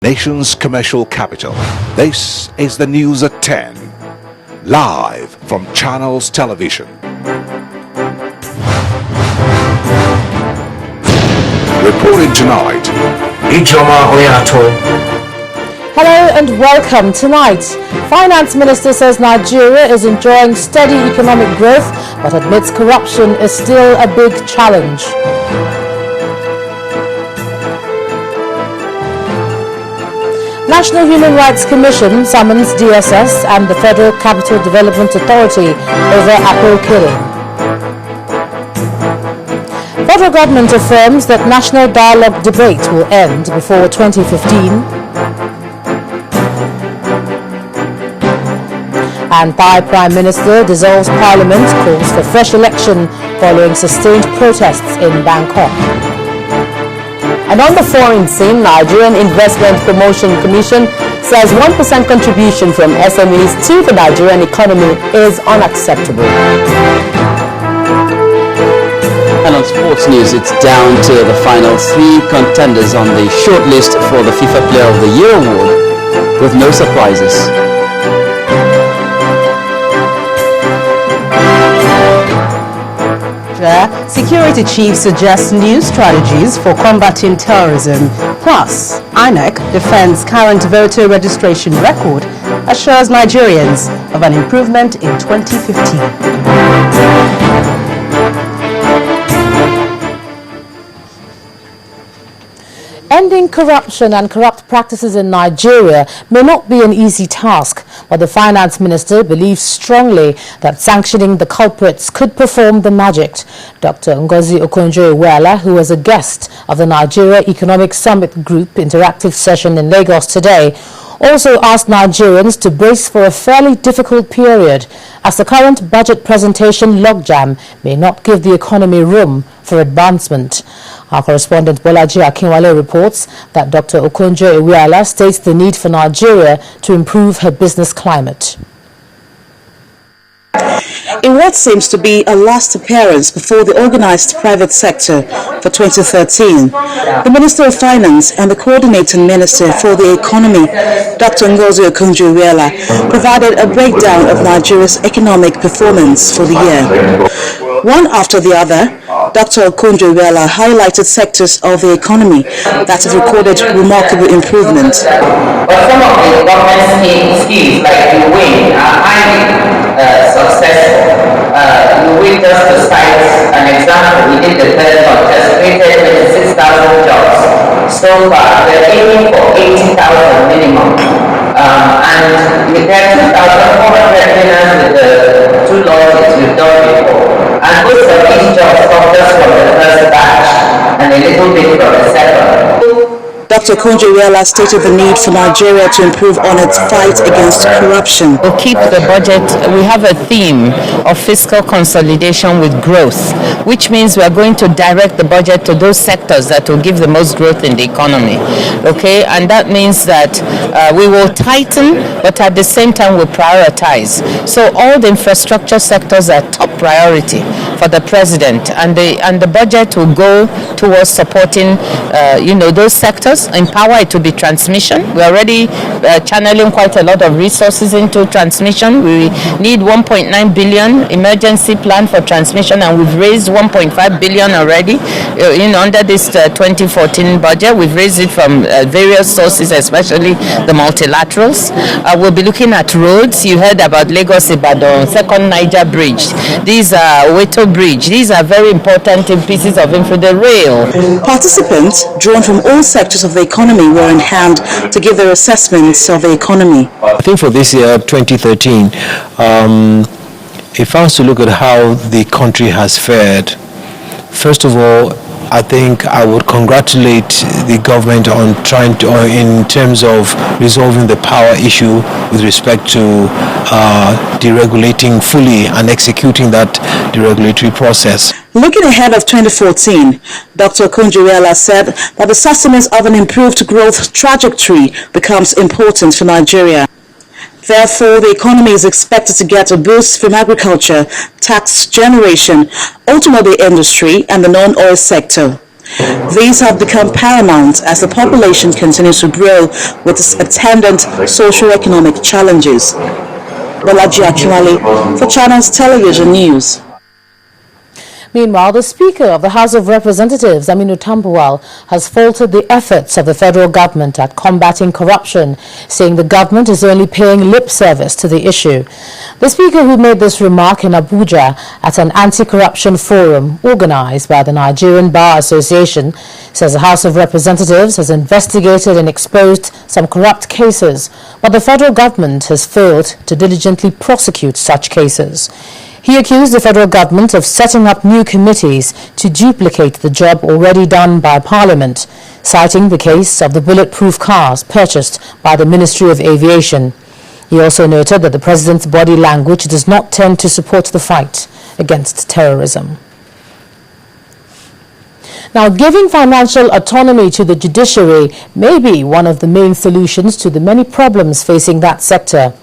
nation's commercial capital. This is the news at 10, live from Channels Television. Reporting tonight, Ijoma Oyato. Hello and welcome. Tonight, Finance Minister says Nigeria is enjoying steady economic growth but admits corruption is still a big challenge. National Human Rights Commission summons DSS and the Federal Capital Development Authority over apple killing. Federal government affirms that national dialogue debate will end before 2015. And Thai Prime Minister dissolves Parliament, calls for fresh election following sustained protests in Bangkok. And on the foreign scene, Nigerian Investment Promotion Commission says 1% contribution from SMEs to the Nigerian economy is unacceptable. And on sports news, it's down to the final 3 contenders on the shortlist for the FIFA Player of the Year award, with no surprises. Security chief suggests new strategies for combating terrorism. Plus, INEC defends current voter registration record, assures Nigerians of an improvement in 2015. Ending corruption and corrupt practices in Nigeria may not be an easy task, but the finance minister believes strongly that sanctioning the culprits could perform the magic. Dr. Ngozi Okonjo-Iweala, who was a guest of the Nigeria Economic Summit Group interactive session in Lagos today, also asked Nigerians to brace for a fairly difficult period, as the current budget presentation logjam may not give the economy room for advancement. Our correspondent Bolaji Akinwale reports that Dr. Okonjo-Iweala states the need for Nigeria to improve her business climate. In what seems to be a last appearance before the organized private sector for 2013, the Minister of Finance and the Coordinating Minister for the Economy, Dr. Ngozi Okonjo-Iweala, provided a breakdown of Nigeria's economic performance for the year. One after the other, Dr. Okonjo-Iweala highlighted sectors of the economy that have recorded remarkable improvement. But some of the government schemes like the WIN are highly successful. We just to cite an example, we did the third contest, created 26,000 jobs. So far, we're aiming for 80,000 minimum. And we have 2,400 winners with the 2 launches we've done before. And most of these jobs come just from the first batch and a little bit from the second. Dr. Okonjo-Iweala stated the need for Nigeria to improve on its fight against corruption. We'll keep the budget. We have a theme of fiscal consolidation with growth, which means we're going to direct the budget to those sectors that will give the most growth in the economy. Okay, and that means that we will tighten, but at the same time we'll prioritize. So all the infrastructure sectors are top priority for the president, and the budget will go towards supporting, those sectors. In power, it will be transmission. We're already channeling quite a lot of resources into transmission. We need 1.9 billion emergency plan for transmission, and we've raised 1.5 billion already. Under this 2014 budget, we've raised it from various sources, especially the multilaterals. We'll be looking at roads. You heard about Lagos-Ibadan, Second Niger Bridge. These are Weto Bridge. These are very important pieces of infrastructure. The rail. Participants drawn from all sectors of the economy were in hand to give their assessments of the economy. I think for this year, 2013, if I was to look at how the country has fared, first of all, I think I would congratulate the government on trying to, in terms of resolving the power issue with respect to deregulating fully and executing that deregulatory process. Looking ahead of 2014, Dr. Okonjo-Iweala said that the sustenance of an improved growth trajectory becomes important for Nigeria. Therefore, the economy is expected to get a boost from agriculture, tax generation, automobile industry, and the non-oil sector. These have become paramount as the population continues to grow with its attendant socio-economic challenges. Balaji Akinwale for Channels Television News. Meanwhile, the Speaker of the House of Representatives, Aminu Tambuwal, has faulted the efforts of the federal government at combating corruption, saying the government is only paying lip service to the issue. The Speaker, who made this remark in Abuja at an anti-corruption forum organized by the Nigerian Bar Association, says the House of Representatives has investigated and exposed some corrupt cases, but the federal government has failed to diligently prosecute such cases. He accused the federal government of setting up new committees to duplicate the job already done by Parliament, citing the case of the bulletproof cars purchased by the Ministry of Aviation. He also noted that the president's body language does not tend to support the fight against terrorism. Now, giving financial autonomy to the judiciary may be one of the main solutions to the many problems facing that sector.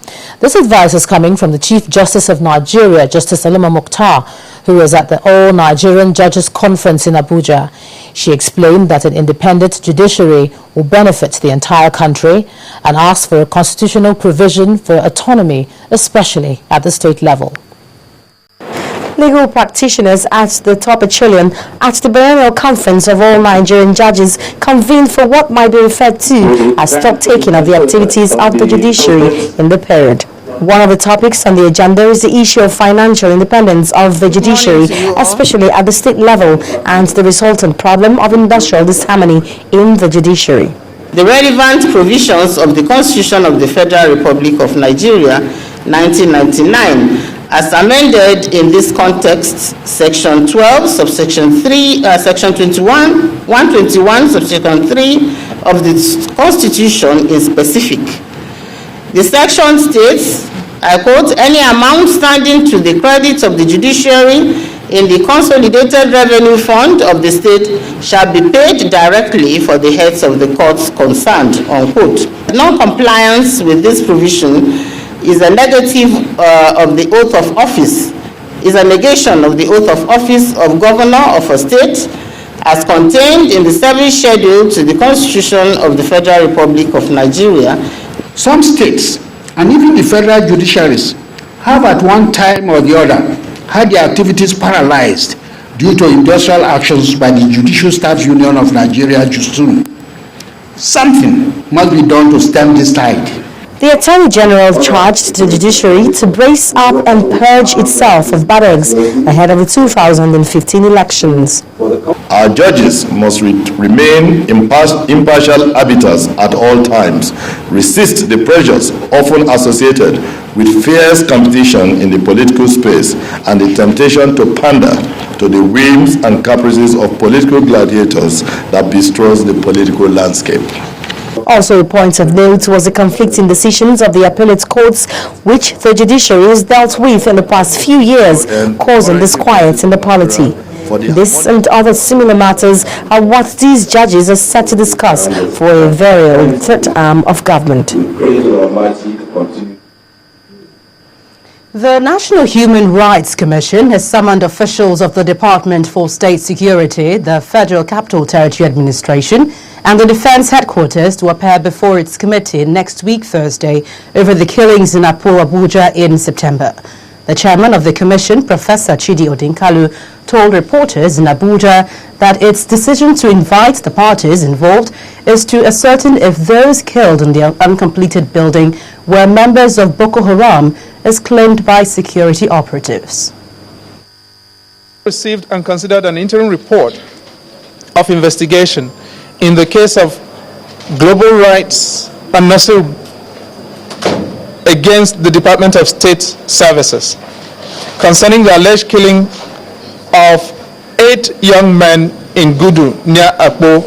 This advice is coming from the Chief Justice of Nigeria, Justice Halima Mukhtar, who was at the All Nigerian Judges Conference in Abuja. She explained that an independent judiciary will benefit the entire country and asked for a constitutional provision for autonomy, especially at the state level. Legal practitioners at the top echelon at the biennial conference of all Nigerian judges convened for what might be referred to as stock-taking of the activities of the judiciary in the period. One of the topics on the agenda is the issue of financial independence of the judiciary, especially at the state level, and the resultant problem of industrial disharmony in the judiciary. The relevant provisions of the Constitution of the Federal Republic of Nigeria, 1999, as amended in this context, Section 12, subsection 3, Section 121, subsection 3 of the Constitution is specific. The section states, I quote, any amount standing to the credit of the judiciary in the Consolidated Revenue Fund of the state shall be paid directly for the heads of the courts concerned, unquote. Non-compliance with this provision is a negative of the oath of office, is a negation of the oath of office of governor of a state as contained in the service schedule to the Constitution of the Federal Republic of Nigeria. Some states and even the federal judiciaries have at one time or the other had their activities paralyzed due to industrial actions by the Judicial Staff Union of Nigeria, JUSTUN. Something must be done to stem this tide. The Attorney General charged the judiciary to brace up and purge itself of bad eggs ahead of the 2015 elections. Our judges must remain impartial arbiters at all times, resist the pressures often associated with fierce competition in the political space and the temptation to pander to the whims and caprices of political gladiators that bestrews the political landscape. Also, a point of note was the conflicting decisions of the appellate courts, which the judiciary has dealt with in the past few years, causing disquiet in the polity. This and other similar matters are what these judges are set to discuss for a very old third arm of government. The National Human Rights Commission has summoned officials of the Department for State Security, the Federal Capital Territory Administration, and the Defense Headquarters to appear before its committee next week, Thursday, over the killings in Apo, Abuja in September. The chairman of the commission, Professor Chidi Odinkalu, told reporters in Abuja that its decision to invite the parties involved is to ascertain if those killed in the uncompleted building were members of Boko Haram, as claimed by security operatives. Received and considered an interim report of investigation in the case of Global Rights and Nasir against the Department of State Services concerning the alleged killing of 8 young men in Gudu near Apo,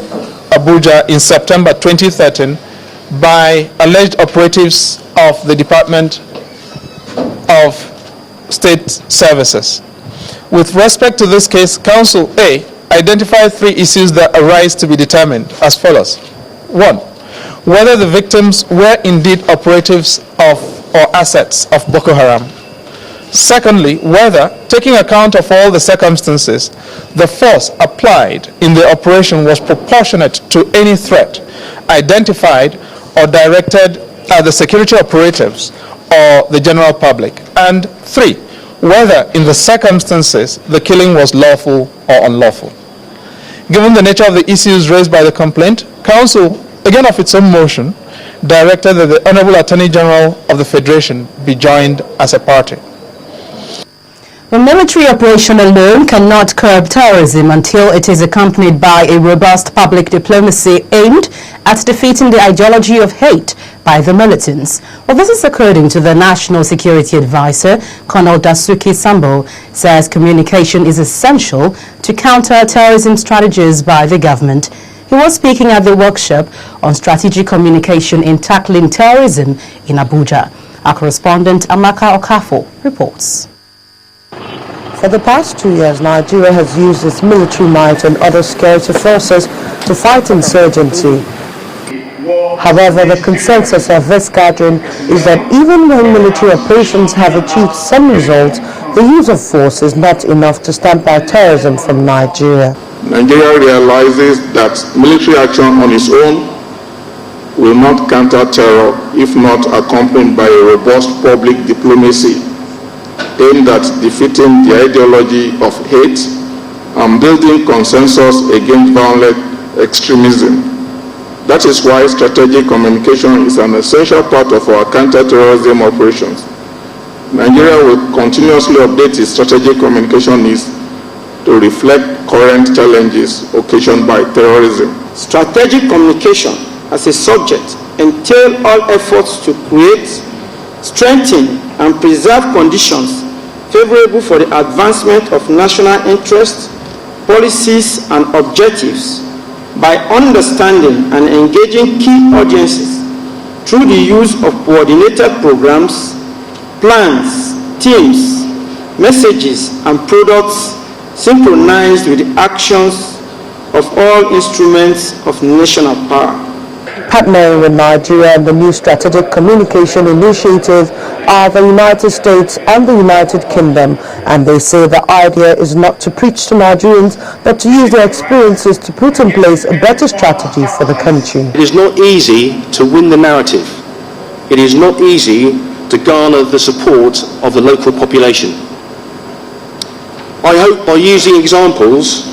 Abuja in September 2013 by alleged operatives of the Department of State Services. With respect to this case, Counsel A identified 3 issues that arise to be determined as follows. 1. Whether the victims were indeed operatives of or assets of Boko Haram. Secondly, whether, taking account of all the circumstances, the force applied in the operation was proportionate to any threat identified or directed at the security operatives or the general public. And 3, whether in the circumstances the killing was lawful or unlawful. Given the nature of the issues raised by the complaint, Council, again of its own motion, directed that the Honorable Attorney General of the Federation be joined as a party. The military operation alone cannot curb terrorism until it is accompanied by a robust public diplomacy aimed at defeating the ideology of hate by the militants. Well, this is according to the National Security Advisor, Colonel Dasuki Sambo, says communication is essential to counter terrorism strategies by the government. He was speaking at the workshop on strategic communication in tackling terrorism in Abuja. Our correspondent Amaka Okafo reports. For the past 2 years, Nigeria has used its military might and other security forces to fight insurgency. However, the consensus of this gathering is that even when military operations have achieved some results, the use of force is not enough to stamp out terrorism from Nigeria. Nigeria realizes that military action on its own will not counter terror if not accompanied by a robust public diplomacy aimed at defeating the ideology of hate and building consensus against violent extremism. That is why strategic communication is an essential part of our counter-terrorism operations. Nigeria will continuously update its strategic communication needs to reflect current challenges occasioned by terrorism. Strategic communication as a subject entails all efforts to create, strengthen, and preserve conditions favorable for the advancement of national interests, policies, and objectives by understanding and engaging key audiences through the use of coordinated programs, plans, teams, messages, and products synchronized with the actions of all instruments of national power. Partnering with Nigeria in the new strategic communication initiative are the United States and the United Kingdom, and they say the idea is not to preach to Nigerians, but to use their experiences to put in place a better strategy for the country. It is not easy to win the narrative. It is not easy to garner the support of the local population. I hope by using examples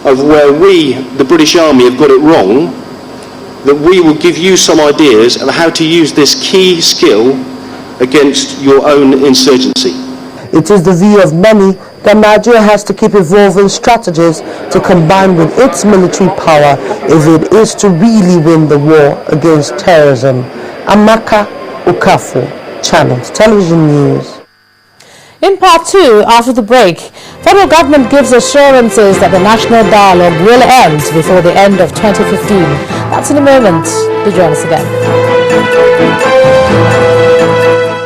of where we, the British Army, have got it wrong, that we will give you some ideas of how to use this key skill against your own insurgency. It is the view of many that Nigeria has to keep evolving strategies to combine with its military power if it is to really win the war against terrorism. Amaka Okafo, Channels Television News. In part 2, after the break, federal government gives assurances that the national dialogue will end before the end of 2015. That's in a moment. Do join us again.